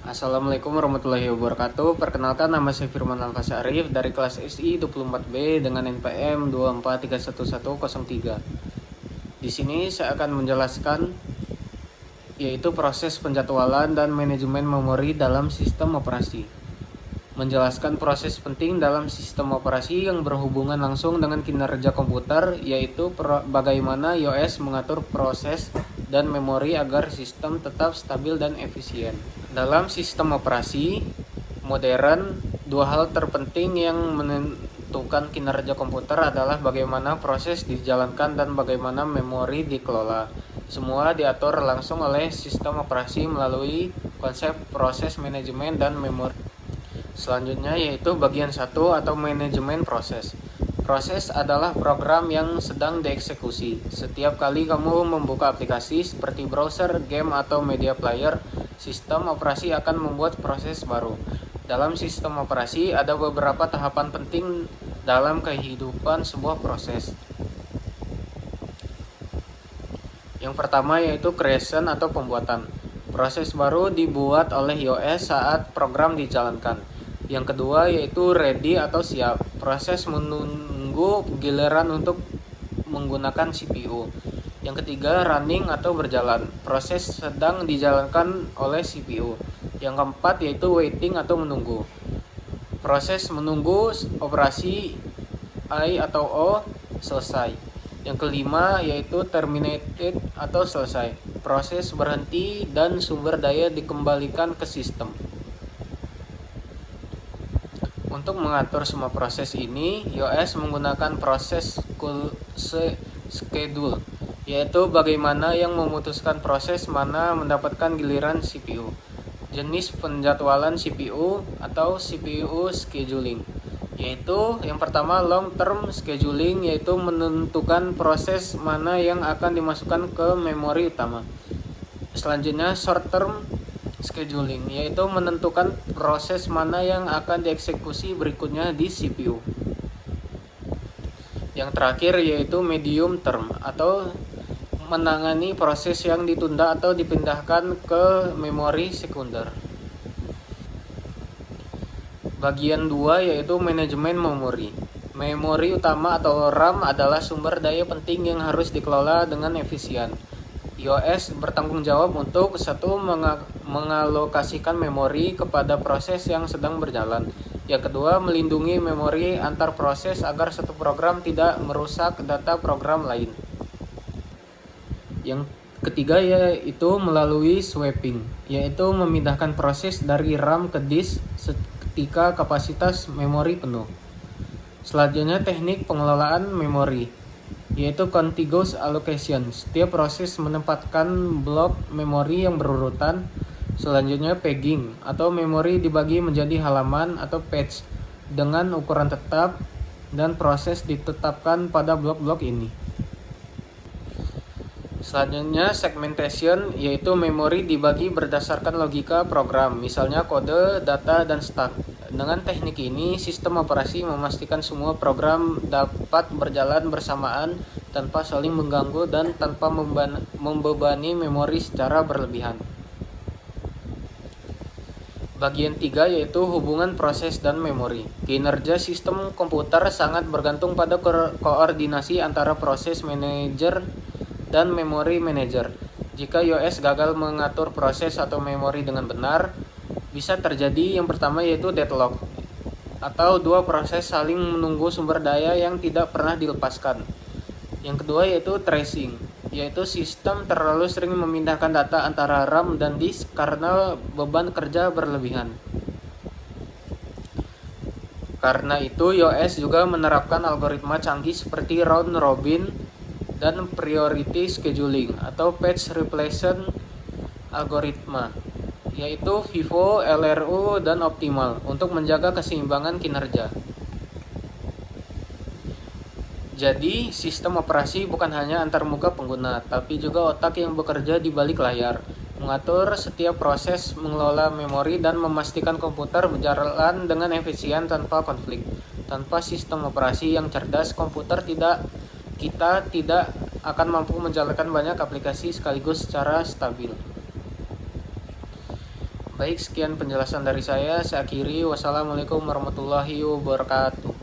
Assalamualaikum warahmatullahi wabarakatuh. Perkenalkan, nama saya Firman Alfas Arif dari kelas SI 24B dengan NPM 2431103. Di sini saya akan menjelaskan yaitu proses penjadwalan dan manajemen memori dalam sistem operasi. Menjelaskan proses penting dalam sistem operasi yang berhubungan langsung dengan kinerja komputer, yaitu bagaimana iOS mengatur proses dan memori agar sistem tetap stabil dan efisien. Dalam sistem operasi modern, dua hal terpenting yang menentukan kinerja komputer adalah bagaimana proses dijalankan dan bagaimana memori dikelola. Semua diatur langsung oleh sistem operasi melalui konsep proses manajemen dan memori. Selanjutnya yaitu bagian 1 atau manajemen proses. Proses adalah program yang sedang dieksekusi. Setiap kali kamu membuka aplikasi seperti browser, game, atau media player, sistem operasi akan membuat proses baru. Dalam sistem operasi ada beberapa tahapan penting dalam kehidupan sebuah proses. Yang pertama yaitu creation atau pembuatan. Proses baru dibuat oleh iOS saat program dijalankan. Yang kedua yaitu ready atau siap. Proses menunggu giliran untuk menggunakan CPU. Yang ketiga running atau berjalan. Proses sedang dijalankan oleh CPU. Yang keempat yaitu waiting atau menunggu. Proses menunggu operasi I atau O selesai. Yang kelima yaitu terminated atau selesai. Proses berhenti dan sumber daya dikembalikan ke sistem. Untuk mengatur semua proses ini, iOS menggunakan proses schedule, yaitu bagaimana yang memutuskan proses mana mendapatkan giliran CPU. Jenis penjadwalan CPU atau CPU scheduling, yaitu yang pertama long term scheduling, yaitu menentukan proses mana yang akan dimasukkan ke memori utama. Selanjutnya short term scheduling, yaitu menentukan proses mana yang akan dieksekusi berikutnya di CPU. Yang terakhir yaitu medium term atau menangani proses yang ditunda atau dipindahkan ke memori sekunder. Bagian 2 yaitu manajemen memori. Memori utama atau RAM adalah sumber daya penting yang harus dikelola dengan efisien. iOS bertanggung jawab untuk satu mengalokasikan memori kepada proses yang sedang berjalan. Yang kedua, melindungi memori antar proses agar satu program tidak merusak data program lain. Yang ketiga yaitu melalui swapping, yaitu memindahkan proses dari RAM ke disk ketika kapasitas memori penuh. Selanjutnya teknik pengelolaan memori, yaitu contiguous allocation. Setiap proses menempatkan blok memori yang berurutan. Selanjutnya pegging atau memori dibagi menjadi halaman atau patch dengan ukuran tetap dan proses ditetapkan pada blok-blok ini. Selanjutnya segmentation, yaitu memori dibagi berdasarkan logika program, misalnya kode, data, dan stack. Dengan teknik ini, sistem operasi memastikan semua program dapat berjalan bersamaan tanpa saling mengganggu dan tanpa membebani memori secara berlebihan. Bagian 3 yaitu hubungan proses dan memori. Kinerja sistem komputer sangat bergantung pada koordinasi antara proses manager dan memory manager. Jika iOS gagal mengatur proses atau memori dengan benar, bisa terjadi yang pertama yaitu deadlock, atau dua proses saling menunggu sumber daya yang tidak pernah dilepaskan. Yang kedua yaitu tracing, yaitu sistem terlalu sering memindahkan data antara RAM dan disk karena beban kerja berlebihan. Karena itu iOS juga menerapkan algoritma canggih seperti round robin dan priority scheduling atau patch replacement algoritma, yaitu FIFO, LRU, dan optimal untuk menjaga keseimbangan kinerja. Jadi, sistem operasi bukan hanya antarmuka pengguna, tapi juga otak yang bekerja di balik layar, mengatur setiap proses, mengelola memori, dan memastikan komputer berjalan dengan efisien tanpa konflik. Tanpa sistem operasi yang cerdas, kita tidak akan mampu menjalankan banyak aplikasi sekaligus secara stabil. Baik, sekian penjelasan dari saya. Saya akhiri. Wassalamualaikum warahmatullahi wabarakatuh.